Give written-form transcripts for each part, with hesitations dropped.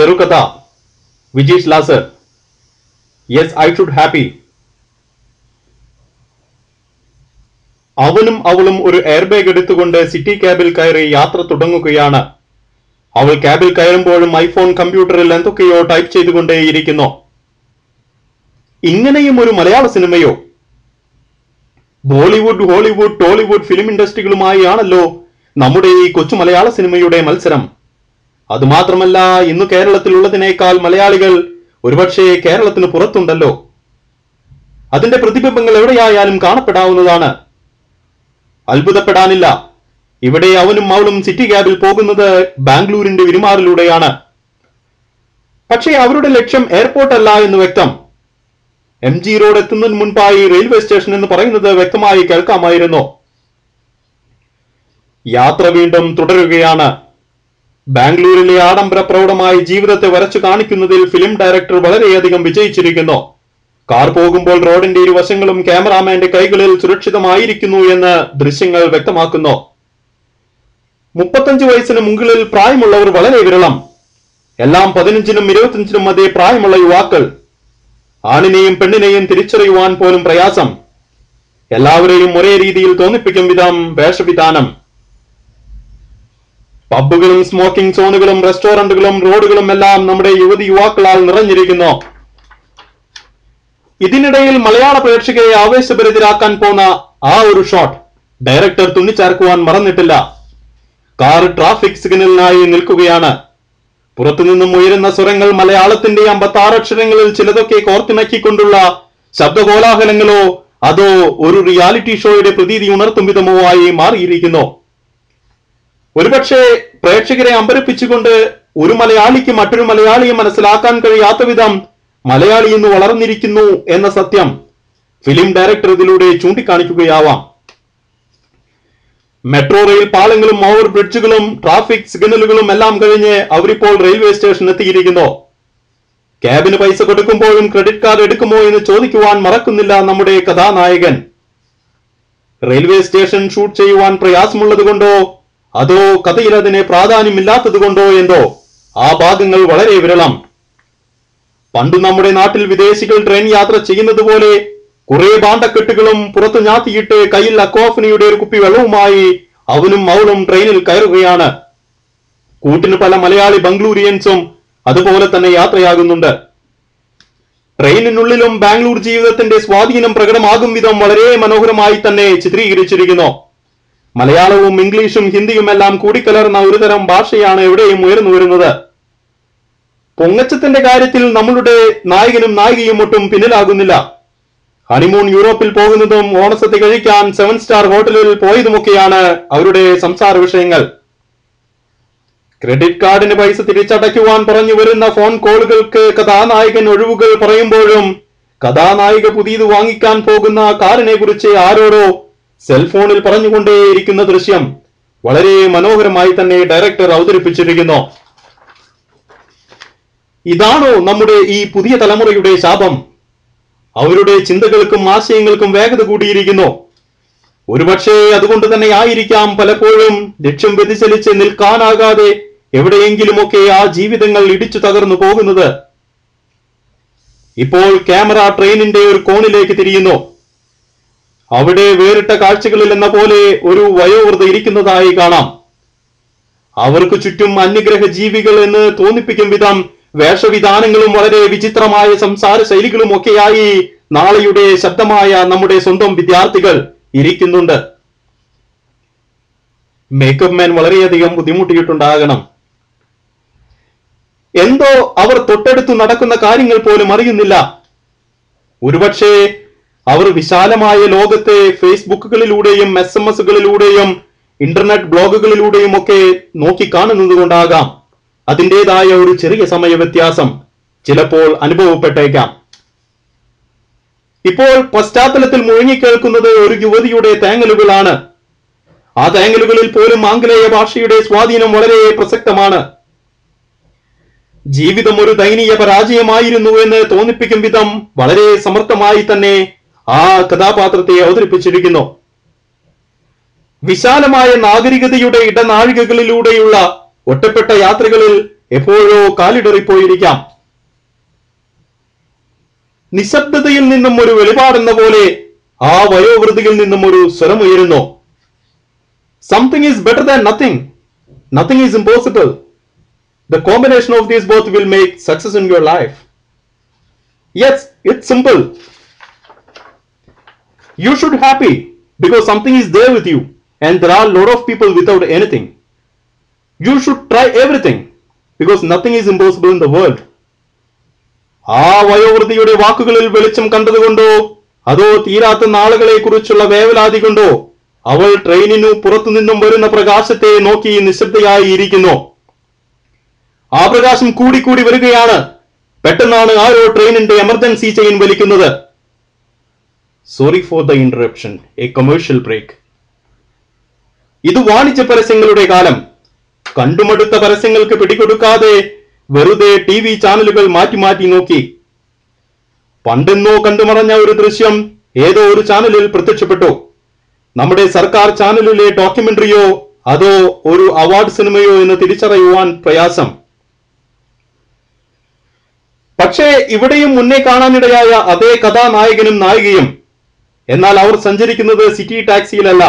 ചെറുകഥ Vijeesh Lazar. Yes I should happy. അവനും അവളും ഒരു എയർ ബാഗ് എടുത്തുകൊണ്ട് സിറ്റി ക്യാബിൽ കയറി യാത്ര തുടങ്ങുകയാണ്. അവൾ ക്യാബിൽ കയറുമ്പോഴും ഐഫോൺ കമ്പ്യൂട്ടറിൽ എന്തൊക്കെയോ ടൈപ്പ് ചെയ്തുകൊണ്ടേയിരിക്കുന്നു. ഇങ്ങനെയും ഒരു മലയാള സിനിമയോ? ബോളിവുഡ്, ഹോളിവുഡ്, ടോളിവുഡ് ഫിലിം ഇൻഡസ്ട്രികളുമായി ആണല്ലോ നമ്മുടെ ഈ കൊച്ചു മലയാള സിനിമയുടെ മത്സരം. അതുമാത്രമല്ല, ഇന്ന് കേരളത്തിലുള്ളതിനേക്കാൾ മലയാളികൾ ഒരുപക്ഷെ കേരളത്തിന് പുറത്തുണ്ടല്ലോ. അതിന്റെ പ്രതിബിംബങ്ങൾ എവിടെയായാലും കാണപ്പെടാവുന്നതാണ്. അത്ഭുതപ്പെടാനില്ല. ഇവിടെ അവനും അവളും സിറ്റി ക്യാബിൽ പോകുന്നത് ബാംഗ്ലൂരിന്റെ വിരുമാറിലൂടെയാണ്. പക്ഷേ അവരുടെ ലക്ഷ്യം എയർപോർട്ട് അല്ല എന്ന് വ്യക്തം. MG റോഡ് എത്തുന്നതിന് മുൻപായി റെയിൽവേ സ്റ്റേഷൻ എന്ന് പറയുന്നത് വ്യക്തമായി കേൾക്കാമായിരുന്നു. യാത്ര വീണ്ടും തുടരുകയാണ്. ബാംഗ്ലൂരിലെ ആഡംബര പ്രൗഢമായ ജീവിതത്തെ വരച്ചു കാണിക്കുന്നതിൽ ഫിലിം ഡയറക്ടർ വളരെയധികം വിജയിച്ചിരിക്കുന്നു. കാർ പോകുമ്പോൾ റോഡിന്റെ ഇരുവശങ്ങളും ക്യാമറാമാന്റെ കൈകളിൽ സുരക്ഷിതമായിരിക്കുന്നു എന്ന് ദൃശ്യങ്ങൾ വ്യക്തമാക്കുന്നു. 35 വയസ്സിന് മുകളിൽ പ്രായമുള്ളവർ വളരെ വിരളം. എല്ലാം 15നും 25നും മധ്യേ പ്രായമുള്ള യുവാക്കൾ. ആണിനെയും പെണ്ണിനെയും തിരിച്ചറിയുവാൻ പോലും പ്രയാസം. എല്ലാവരെയും ഒരേ രീതിയിൽ തോന്നിപ്പിക്കും വിധം വേഷവിധാനം. പബ്ബുകളും സ്മോക്കിംഗ് സോണുകളും റെസ്റ്റോറന്റുകളും റോഡുകളും എല്ലാം നമ്മുടെ യുവതി യുവാക്കളാൽ നിറഞ്ഞിരിക്കുന്നു. ഇതിനിടയിൽ മലയാള പ്രേക്ഷകരെ ആവേശഭരിതരാക്കാൻ പോന്ന ആ ഒരു ഷോട്ട് ഡയറക്ടർ തുന്നിച്ചേർക്കുവാൻ മറന്നിട്ടില്ല. കാർ ട്രാഫിക് സിഗ്നലിനായി നിൽക്കുകയാണ്. പുറത്തുനിന്നും ഉയരുന്ന സ്വരങ്ങൾ മലയാളത്തിന്റെ 56 അക്ഷരങ്ങളിൽ ചിലതൊക്കെ കോർത്തിണക്കിക്കൊണ്ടുള്ള ശബ്ദകോലാഹലങ്ങളോ അതോ ഒരു റിയാലിറ്റി ഷോയുടെ പ്രതീതി ഉണർത്തും വിധമോ ആയി മാറിയിരിക്കുന്നു. ഒരുപക്ഷെ പ്രേക്ഷകരെ അമ്പരപ്പിച്ചുകൊണ്ട് ഒരു മലയാളിക്ക് മറ്റൊരു മലയാളിയെ മനസ്സിലാക്കാൻ കഴിയാത്ത വിധം മലയാളി ഇന്ന് വളർന്നിരിക്കുന്നു എന്ന സത്യം ഫിലിം ഡയറക്ടർ ഇതിലൂടെ ചൂണ്ടിക്കാണിക്കുകയാവാം. മെട്രോ റെയിൽ പാലങ്ങളും ഓവർ ബ്രിഡ്ജുകളും ട്രാഫിക് സിഗ്നലുകളും എല്ലാം കഴിഞ്ഞ് അവരിപ്പോൾ റെയിൽവേ സ്റ്റേഷൻ എത്തിയിരിക്കുന്നു. ക്യാബിന് പൈസ കൊടുക്കുമ്പോഴും ക്രെഡിറ്റ് കാർഡ് എടുക്കുമോ എന്ന് ചോദിക്കുവാൻ മറക്കുന്നില്ല നമ്മുടെ കഥാനായകൻ. റെയിൽവേ സ്റ്റേഷൻ ഷൂട്ട് ചെയ്യുവാൻ പ്രയാസമുള്ളത് കൊണ്ടോ അതോ കഥയിൽ അതിന് പ്രാധാന്യമില്ലാത്തത് കൊണ്ടോ എന്തോ ആ ഭാഗങ്ങൾ വളരെ വിരളം. പണ്ട് നമ്മുടെ നാട്ടിൽ വിദേശികൾ ട്രെയിൻ യാത്ര ചെയ്യുന്നത് പോലെ കുറെ ഭാണ്ഡക്കെട്ടുകളും പുറത്തു ഞാത്തിയിട്ട് കയ്യിൽ അക്വാഫിനിയുടെ ഒരു കുപ്പി വെള്ളവുമായി അവനും അവളും ട്രെയിനിൽ കയറുകയാണ്. കൂട്ടിന് പല മലയാളി ബംഗ്ലൂരിയൻസും അതുപോലെ തന്നെ യാത്രയാകുന്നുണ്ട്. ട്രെയിനിനുള്ളിലും ബാംഗ്ലൂർ ജീവിതത്തിന്റെ സ്വാധീനം പ്രകടമാകും വിധം വളരെ മനോഹരമായി തന്നെ ചിത്രീകരിച്ചിരിക്കുന്നു. മലയാളവും ഇംഗ്ലീഷും ഹിന്ദിയും എല്ലാം കൂടിക്കലർന്ന ഒരുതരം ഭാഷയാണ് എവിടെയും ഉയർന്നു വരുന്നത്. പൊങ്ങച്ചത്തിന്റെ കാര്യത്തിൽ നമ്മളുടെ നായകനും നായികയും ഒട്ടും പിന്നിലാകുന്നില്ല. ഹണിമൂൺ യൂറോപ്പിൽ പോകുന്നതും ഓണസദ്യ കഴിക്കാൻ 7 സ്റ്റാർ ഹോട്ടലിൽ പോയതുമൊക്കെയാണ് അവരുടെ സംസാര വിഷയങ്ങൾ. ക്രെഡിറ്റ് കാർഡിന് പൈസ തിരിച്ചടയ്ക്കുവാൻ പറഞ്ഞു വരുന്ന ഫോൺ കോളുകൾക്ക് കഥാനായകൻ ഒഴിവുകൾ പറയുമ്പോഴും കഥാനായിക പുതിയത് വാങ്ങിക്കാൻ പോകുന്ന കാറിനെ കുറിച്ച് ആരോടോ സെൽഫോണിൽ പറഞ്ഞുകൊണ്ടേയിരിക്കുന്ന ദൃശ്യം വളരെ മനോഹരമായി തന്നെ ഡയറക്ടർ അവതരിപ്പിച്ചിരിക്കുന്നു. ഇതാണോ നമ്മുടെ ഈ പുതിയ തലമുറയുടെ ശാപം? അവരുടെ ചിന്തകൾക്കും ആശയങ്ങൾക്കും വേഗത കൂടിയിരിക്കുന്നു. ഒരുപക്ഷെ അതുകൊണ്ട് തന്നെ ആയിരിക്കാം പലപ്പോഴും ലക്ഷ്യം വ്യതിചലിച്ച് നിൽക്കാനാകാതെ എവിടെയെങ്കിലുമൊക്കെ ആ ജീവിതങ്ങൾ ഇടിച്ചു തകർന്നു പോകുന്നത്. ഇപ്പോൾ ക്യാമറ ട്രെയിനിന്റെ ഒരു കോണിലേക്ക് തിരിയുന്നു. അവിടെ വേറിട്ട കാഴ്ചകളിൽ എന്ന പോലെ ഒരു വയോവൃദ്ധ ഇരിക്കുന്നതായി കാണാം. അവർക്ക് ചുറ്റും അന്യഗ്രഹ ജീവികൾ എന്ന് തോന്നിപ്പിക്കും വിധം വേഷവിധാനങ്ങളും വളരെ വിചിത്രമായ സംസാര ശൈലികളും ഒക്കെയായി നാളെയുടെ ശബ്ദമായ നമ്മുടെ സ്വന്തം വിദ്യാർത്ഥികൾ ഇരിക്കുന്നുണ്ട്. മേക്കപ്പ് മാൻ വളരെയധികം ബുദ്ധിമുട്ടിയിട്ടുണ്ടാകണം. എന്തോ അവർ തൊട്ടടുത്ത് നടക്കുന്ന കാര്യങ്ങൾ പോലും അറിയുന്നില്ല. ഒരുപക്ഷെ അവർ വിശാലമായ ലോകത്തെ ഫേസ്ബുക്കുകളിലൂടെയും SMS-കളിലൂടെയും ഇന്റർനെറ്റ് ബ്ലോഗുകളിലൂടെയും ഒക്കെ നോക്കിക്കാണുന്നത് കൊണ്ടാകാം അതിൻ്റെതായ ഒരു ചെറിയ സമയ വ്യത്യാസം ചിലപ്പോൾ അനുഭവപ്പെട്ടേക്കാം. ഇപ്പോൾ പശ്ചാത്തലത്തിൽ മുഴങ്ങിക്കേൾക്കുന്നത് ഒരു യുവതിയുടെ തേങ്ങലുകളാണ്. ആ തേങ്ങലുകളിൽ പോലും ആംഗലേയ ഭാഷയുടെ സ്വാധീനം വളരെ പ്രസക്തമാണ്. ജീവിതം ഒരു ദയനീയ പരാജയമായിരുന്നു എന്ന് തോന്നിപ്പിക്കും വിധം വളരെ സമർത്ഥമായി തന്നെ ആ കഥാപാത്രത്തെ അവതരിപ്പിച്ചിരിക്കുന്നു. വിശാലമായ നാഗരികതയുടെ ഇടനാഴികകളിലൂടെയുള്ള ഒറ്റപ്പെട്ട യാത്രകളിൽ എപ്പോഴോ കാലിടറിപ്പോയിരിക്കാം. നിശബ്ദതയിൽ നിന്നും ഒരു വെളിപാടെന്ന പോലെ ആ വയോവൃതിയിൽ നിന്നും ഒരു സ്വരമുയരുന്നു. Something is better than nothing. Nothing is impossible. The combination of these both will make success in your life. Yes, it's simple. You should be happy because something is there with you and there are a lot of people without anything. You should try everything because nothing is impossible in the world. ആ വയോവൃതിയുടെ വാക്കുകളിൽ വെളിച്ചം കണ്ടതുകൊണ്ടോ അതോ തീരാത്ത നാളുകളെ കുറിച്ചുള്ള വേവലാതി കൊണ്ടോ അവൾ ട്രെയിനിനു പുറത്തുനിന്നും വരുന്ന പ്രകാശത്തെ നോക്കി നിശബ്ദയായി ഇരിക്കുന്നു. ആ പ്രകാശം കൂടിക്കൂടി വരികയാണ്. പെട്ടെന്നാണ് ആരോ ട്രെയിനിന്റെ എമർജൻസി ചെയിൻ വലിക്കുന്നത്. Sorry for the interruption, a commercial break. ഇത് വാണിജ്യ പരസ്യങ്ങളുടെ കാലം. കണ്ടുമടുത്ത പരസ്യങ്ങൾക്ക് പിടികൊടുക്കാതെ വെറുതെ TV ചാനലുകൾ മാറ്റി മാറ്റി നോക്കി. പണ്ടെന്നോ കണ്ടുമറഞ്ഞ ഒരു ദൃശ്യം ഏതോ ഒരു ചാനലിൽ പ്രത്യക്ഷപ്പെട്ടു. നമ്മുടെ സർക്കാർ ചാനലിലെ ഡോക്യുമെന്ററിയോ അതോ ഒരു അവാർഡ് സിനിമയോ എന്ന് തിരിച്ചറിയുവാൻ പ്രയാസം. പക്ഷേ ഇവിടെയും മുന്നേ കാണാനിടയായ അതേ കഥാനായകനും നായികയും. എന്നാൽ അവർ സഞ്ചരിക്കുന്നത് സിറ്റി ടാക്സിയിലല്ല,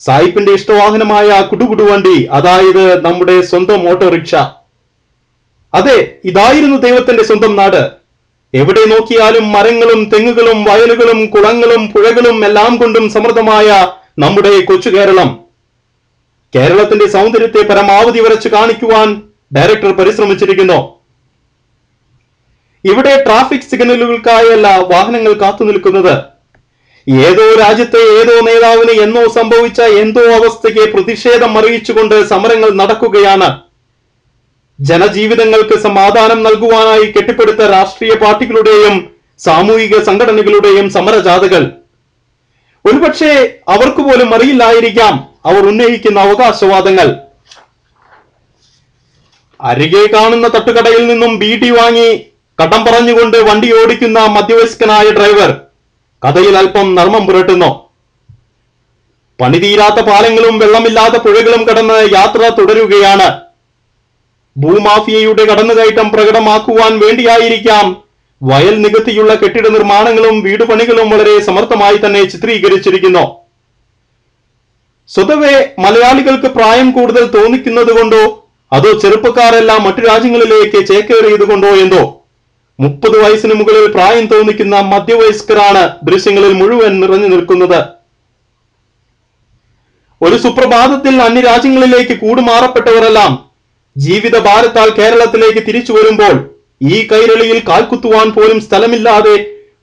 സായിപ്പിന്റെ ഇഷ്ടവാഹനമായ കുടുകുടു വണ്ടി, അതായത് നമ്മുടെ സ്വന്തം ഓട്ടോറിക്ഷ. അതെ, ഇതായിരുന്നു ദൈവത്തിന്റെ സ്വന്തം നാട്. എവിടെ നോക്കിയാലും മരങ്ങളും തെങ്ങുകളും വയലുകളും കുളങ്ങളും പുഴകളും എല്ലാം കൊണ്ടും സമൃദ്ധമായ നമ്മുടെ കൊച്ചു കേരളം. കേരളത്തിന്റെ സൗന്ദര്യത്തെ പരമാവധി വരച്ച് കാണിക്കുവാൻ ഡയറക്ടർ പരിശ്രമിച്ചിരിക്കുന്നു. ഇവിടെ ട്രാഫിക് സിഗ്നലുകൾക്കായല്ല വാഹനങ്ങൾ കാത്തു നിൽക്കുന്നത്. ഏതോ രാജ്യത്തെ ഏതോ നേതാവിന് എന്നോ സംഭവിച്ച എന്തോ അവസ്ഥയ്ക്ക് പ്രതിഷേധം അറിയിച്ചുകൊണ്ട് സമരങ്ങൾ നടക്കുകയാണ്. ജനജീവിതങ്ങൾക്ക് സമാധാനം നൽകുവാനായി കെട്ടിപ്പടുത്ത രാഷ്ട്രീയ പാർട്ടികളുടെയും സാമൂഹിക സംഘടനകളുടെയും സമരജാഥകൾ. ഒരുപക്ഷെ അവർക്ക് പോലും അറിയില്ലായിരിക്കാം അവർ ഉന്നയിക്കുന്ന അവകാശവാദങ്ങൾ. അരികെ കാണുന്ന തട്ടുകടയിൽ നിന്നും ബീഡി വാങ്ങി കടം പറഞ്ഞുകൊണ്ട് വണ്ടി ഓടിക്കുന്ന മധ്യവയസ്കനായ ഡ്രൈവർ കഥയിൽ അല്പം നർമ്മം പുരട്ടുന്നു. പണിതീരാത്ത പാലങ്ങളും വെള്ളമില്ലാത്ത പുഴകളും കടന്ന് യാത്ര തുടരുകയാണ്. ഭൂമാഫിയയുടെ കടന്നുകയറ്റം പ്രകടമാക്കുവാൻ വേണ്ടിയായിരിക്കാം വയൽ നികത്തിയുള്ള കെട്ടിട നിർമ്മാണങ്ങളും വീടുപണികളും വളരെ സമർത്ഥമായി തന്നെ ചിത്രീകരിച്ചിരിക്കുന്നു. സ്വതവേ മലയാളികൾക്ക് പ്രായം കൂടുതൽ തോന്നിക്കുന്നത് കൊണ്ടോ അതോ ചെറുപ്പക്കാരെല്ലാം മറ്റു രാജ്യങ്ങളിലേക്ക് ചേക്കേറിയത് കൊണ്ടോ എന്തോ 30 വയസ്സിന് മുകളിൽ പ്രായം തോന്നിക്കുന്ന മധ്യവയസ്കരാണ് ദൃശ്യങ്ങളിൽ മുഴുവൻ നിറഞ്ഞു നിൽക്കുന്നത്. ഒരു സുപ്രഭാതത്തിൽ അന്യരാജ്യങ്ങളിലേക്ക് കൂടുമാറപ്പെട്ടവരെല്ലാം ജീവിത ഭാരത്താൽ കേരളത്തിലേക്ക് തിരിച്ചു വരുമ്പോൾ ഈ കൈരളിയിൽ കാൽക്കുത്തുവാൻ പോലും സ്ഥലമില്ലാതെ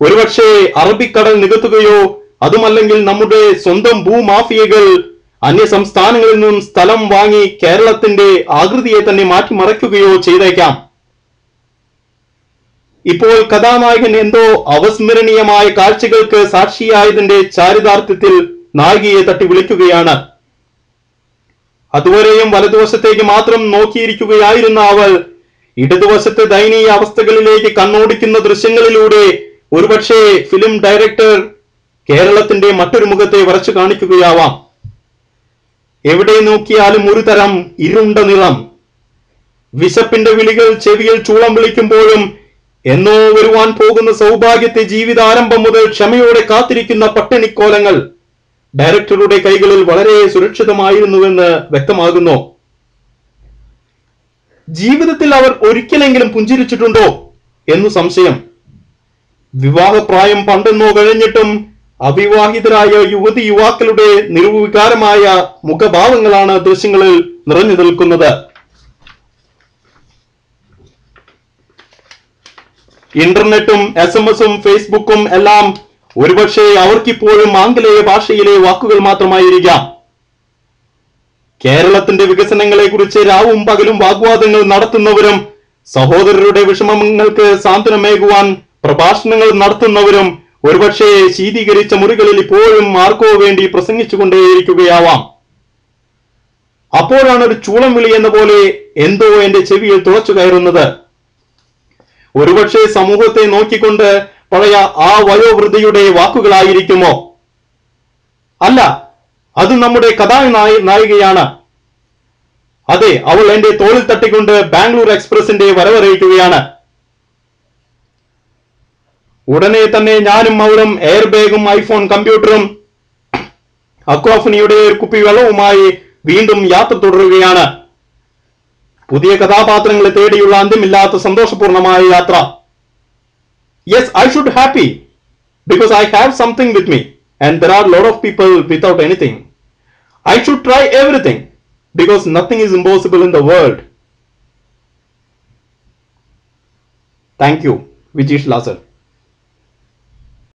ഒരുപക്ഷെ അറബിക്കടൽ നികത്തുകയോ അതുമല്ലെങ്കിൽ നമ്മുടെ സ്വന്തം ഭൂമാഫിയകൾ അന്യ സംസ്ഥാനങ്ങളിൽ നിന്നും സ്ഥലം വാങ്ങി കേരളത്തിന്റെ ആകൃതിയെ തന്നെ മാറ്റിമറയ്ക്കുകയോ ചെയ്തേക്കാം. ഇപ്പോൾ കഥാനായകൻ എന്തോ അവസ്മരണീയമായ കാഴ്ചകൾക്ക് സാക്ഷിയായതിന്റെ ചാരിതാർത്ഥ്യത്തിൽ നായികയെ തട്ടി വിളിക്കുകയാണ്. അതുവരെയും വലതുവശത്തേക്ക് മാത്രം നോക്കിയിരിക്കുകയായിരുന്ന അവൾ ഇടതുവശത്തെ ദയനീയ അവസ്ഥകളിലേക്ക് കണ്ണോടിക്കുന്ന ദൃശ്യങ്ങളിലൂടെ ഒരുപക്ഷെ ഫിലിം ഡയറക്ടർ കേരളത്തിന്റെ മറ്റൊരു മുഖത്തെ വരച്ചു കാണിക്കുകയാവാം. എവിടെ നോക്കിയാലും ഒരു തരം ഇരുണ്ട നിറം. വിശപ്പിന്റെ വിളികൾ ചെവിയിൽ ചൂളം വിളിക്കുമ്പോഴും എന്നോ വരുവാൻ പോകുന്ന സൗഭാഗ്യത്തെ ജീവിതാരംഭം മുതൽ ക്ഷമയോടെ കാത്തിരിക്കുന്ന പട്ടിണിക്കോലങ്ങൾ ഡയറക്ടറുടെ കൈകളിൽ വളരെ സുരക്ഷിതമായിരുന്നുവെന്ന് വ്യക്തമാകുന്നു. ജീവിതത്തിൽ അവർ ഒരിക്കലെങ്കിലും പുഞ്ചിരിച്ചിട്ടുണ്ടോ എന്നു സംശയം. വിവാഹപ്രായം പണ്ടെന്നോ കഴിഞ്ഞിട്ടും അവിവാഹിതരായ യുവതി യുവാക്കളുടെ നിർവികാരമായ മുഖഭാവങ്ങളാണ് ദൃശ്യങ്ങളിൽ നിറഞ്ഞു നിൽക്കുന്നത്. ഇന്റർനെറ്റും SMS-ഉം ഫേസ്ബുക്കും എല്ലാം ഒരുപക്ഷെ അവർക്കിപ്പോഴും ആംഗലേയ ഭാഷയിലെ വാക്കുകൾ മാത്രമായിരിക്കാം. കേരളത്തിന്റെ വികസനങ്ങളെ കുറിച്ച് രാവും പകലും വാഗ്വാദങ്ങൾ നടത്തുന്നവരും സഹോദരരുടെ വിഷമങ്ങൾക്ക് സാന്ത്വനമേകുവാൻ പ്രഭാഷണങ്ങൾ നടത്തുന്നവരും ഒരുപക്ഷെ ശീതീകരിച്ച മുറികളിൽ ഇപ്പോഴും ആർക്കോ വേണ്ടി പ്രസംഗിച്ചുകൊണ്ടേയിരിക്കുകയാവാം. അപ്പോഴാണ് ഒരു ചൂളം വിളി എന്ന പോലെ എന്തോ എന്റെ ചെവിയിൽ തുളച്ചു കയറുന്നത്. ഒരുപക്ഷെ സമൂഹത്തെ നോക്കിക്കൊണ്ട് പഴയ ആ വയോവൃതിയുടെ വാക്കുകളായിരിക്കുമോ? അല്ല, അത് നമ്മുടെ കഥാനായികയാണ്. അതെ, അവൾ എന്റെ തോളിൽ തട്ടിക്കൊണ്ട് ബാംഗ്ലൂർ എക്സ്പ്രസിന്റെ വരവറിയിക്കുകയാണ്. ഉടനെ തന്നെ ഞാനും അവളും എയർ ബാഗും ഐഫോൺ കമ്പ്യൂട്ടറും അക്വാഫിനിയുടെ ഒരു കുപ്പി വെള്ളവുമായി വീണ്ടും യാത്ര തുടരുകയാണ്. പുതിയ കഥാപാത്രങ്ങളെ തേടിയുള്ള അന്ത്യമില്ലാത്ത സന്തോഷപൂർണമായ യാത്ര. Yes, I should happy because I have something with me and there are a lot of people without anything. I should try everything because nothing is impossible in the world. Thank you, Vijish Lasar.